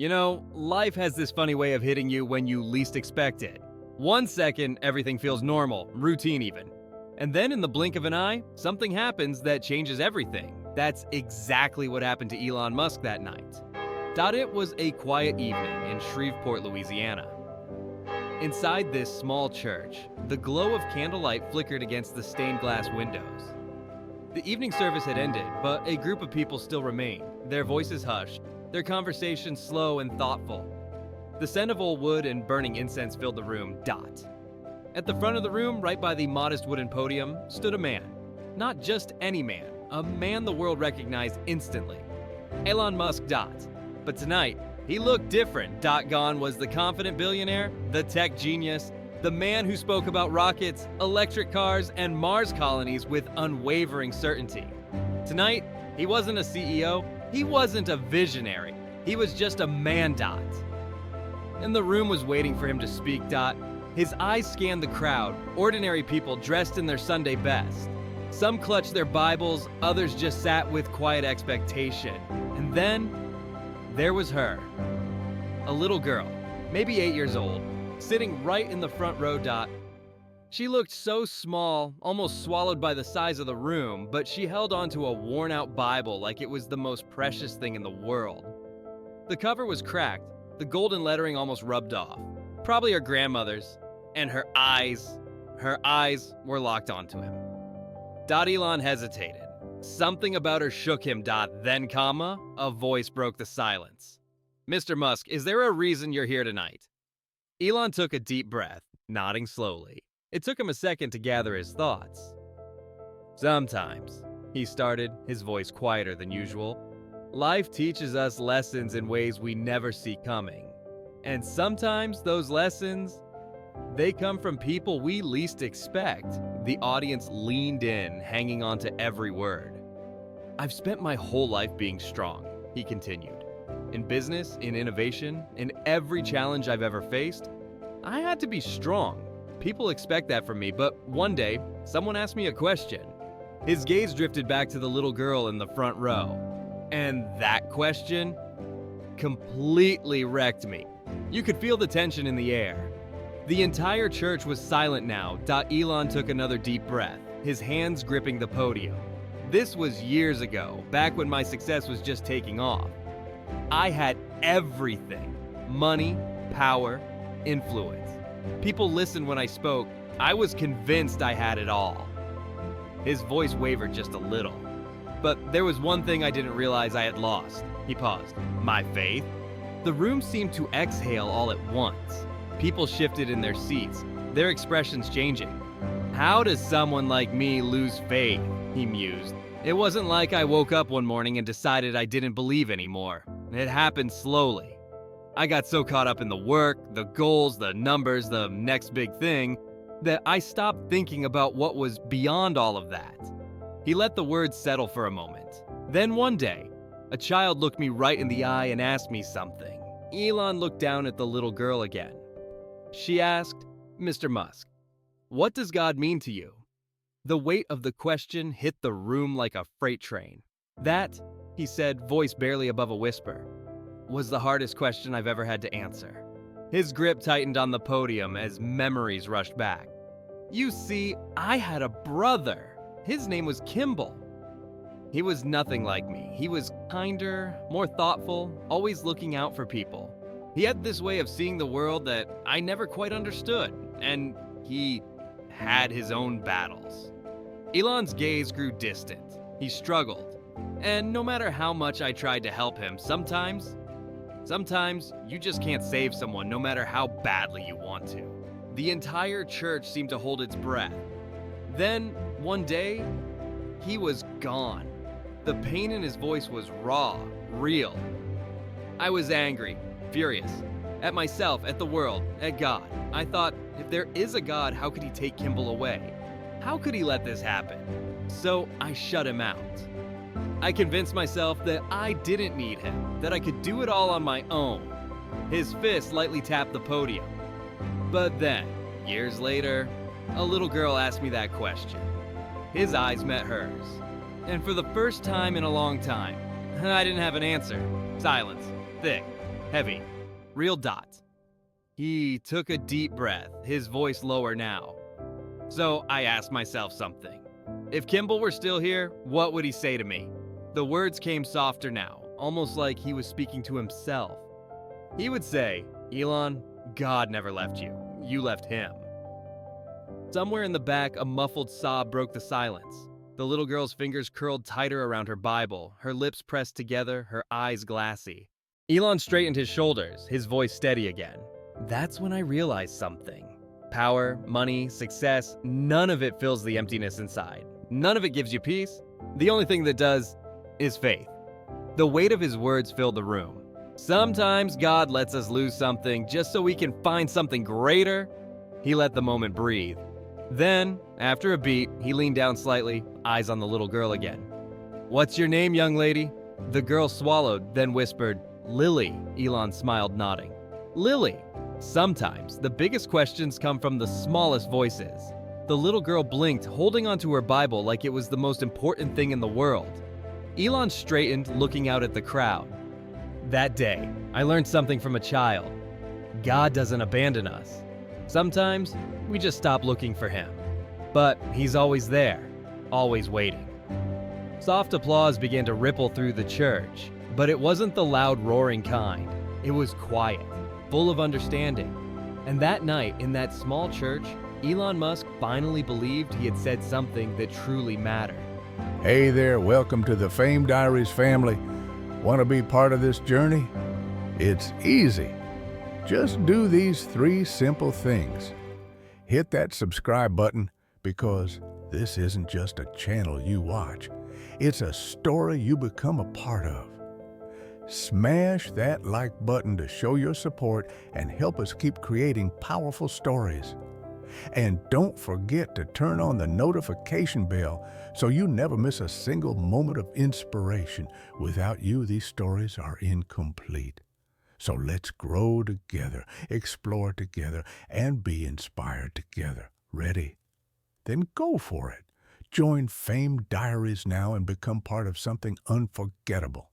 Life has this funny way of hitting you when you least expect it. 1 second, everything feels normal, routine even. And then in the blink of an eye, something happens that changes everything. That's exactly what happened to Elon Musk that night. It was a quiet evening in Shreveport, Louisiana. Inside this small church, the glow of candlelight flickered against the stained glass windows. The evening service had ended, but a group of people still remained, their voices hushed, their conversation slow and thoughtful. The scent of old wood and burning incense filled the room. At the front of the room, right by the modest wooden podium, stood a man. Not just any man, a man the world recognized instantly. Elon Musk. But tonight, he looked different. Gone was the confident billionaire, the tech genius, the man who spoke about rockets, electric cars, and Mars colonies with unwavering certainty. Tonight, he wasn't a CEO, he wasn't a visionary, he was just a man. And the room was waiting for him to speak. His eyes scanned the crowd, ordinary people dressed in their Sunday best. Some clutched their Bibles, others just sat with quiet expectation. And then, there was her. A little girl, maybe 8 years old, sitting right in the front row. She looked so small, almost swallowed by the size of the room, but she held onto a worn-out Bible like it was the most precious thing in the world. The cover was cracked, the golden lettering almost rubbed off. Probably her grandmother's, and her eyes were locked onto him. Elon hesitated. Something about her shook him. Then, a voice broke the silence. Mr. Musk, is there a reason you're here tonight? Elon took a deep breath, nodding slowly. It took him a second to gather his thoughts. Sometimes, he started, his voice quieter than usual, life teaches us lessons in ways we never see coming. And sometimes those lessons, they come from people we least expect. The audience leaned in, hanging on to every word. I've spent my whole life being strong, he continued. In business, in innovation, in every challenge I've ever faced, I had to be strong. People expect that from me, but one day, someone asked me a question. His gaze drifted back to the little girl in the front row. And that question completely wrecked me. You could feel the tension in the air. The entire church was silent now. Elon took another deep breath, his hands gripping the podium. This was years ago, back when my success was just taking off. I had everything: money, power, influence. People listened when I spoke. I was convinced I had it all. His voice wavered just a little. But there was one thing I didn't realize I had lost. He paused. My faith? The room seemed to exhale all at once. People shifted in their seats, their expressions changing. How does someone like me lose faith? He mused. It wasn't like I woke up one morning and decided I didn't believe anymore. It happened slowly. I got so caught up in the work, the goals, the numbers, the next big thing, that I stopped thinking about what was beyond all of that. He let the words settle for a moment. Then one day, a child looked me right in the eye and asked me something. Elon looked down at the little girl again. She asked, Mr. Musk, what does God mean to you? The weight of the question hit the room like a freight train. That, he said, voice barely above a whisper, was the hardest question I've ever had to answer. His grip tightened on the podium as memories rushed back. You see, I had a brother. His name was Kimball. He was nothing like me. He was kinder, more thoughtful, always looking out for people. He had this way of seeing the world that I never quite understood, and he had his own battles. Elon's gaze grew distant. He struggled. And no matter how much I tried to help him, sometimes you just can't save someone no matter how badly you want to. The entire church seemed to hold its breath. Then, one day, he was gone. The pain in his voice was raw, real. I was angry, furious. At myself, at the world, at God. I thought, if there is a God, how could he take Kimball away? How could he let this happen? So I shut him out. I convinced myself that I didn't need him, that I could do it all on my own. His fist lightly tapped the podium. But then, years later, a little girl asked me that question. His eyes met hers. And for the first time in a long time, I didn't have an answer. Silence. Thick. heavy, real dot. He took a deep breath, his voice lower now. So I asked myself something. If Kimball were still here, what would he say to me? The words came softer now, almost like he was speaking to himself. He would say, "Elon, God never left you. You left him." Somewhere in the back, a muffled sob broke the silence. The little girl's fingers curled tighter around her Bible, her lips pressed together, her eyes glassy. Elon straightened his shoulders, his voice steady again. That's when I realized something. Power, money, success, none of it fills the emptiness inside. None of it gives you peace. The only thing that does is faith. The weight of his words filled the room. Sometimes God lets us lose something just so we can find something greater. He let the moment breathe. Then, after a beat, he leaned down slightly, eyes on the little girl again. "What's your name, young lady?" The girl swallowed, then whispered, "Lily." Elon smiled, nodding. Lily. Sometimes, the biggest questions come from the smallest voices. The little girl blinked, holding onto her Bible like it was the most important thing in the world. Elon straightened, looking out at the crowd. That day, I learned something from a child. God doesn't abandon us. Sometimes, we just stop looking for him. But he's always there, always waiting. Soft applause began to ripple through the church, but it wasn't the loud roaring kind. It was quiet, full of understanding. And that night, in that small church, Elon Musk finally believed he had said something that truly mattered. Hey there, welcome to the Fame Diaries family. Want to be part of this journey? It's easy. Just do these 3 simple things. Hit that subscribe button because this isn't just a channel you watch. It's a story you become a part of. Smash that like button to show your support and help us keep creating powerful stories. And don't forget to turn on the notification bell so you never miss a single moment of inspiration. Without you, these stories are incomplete. So let's grow together, explore together, and be inspired together. Ready? Then go for it. Join Fame Diaries now and become part of something unforgettable.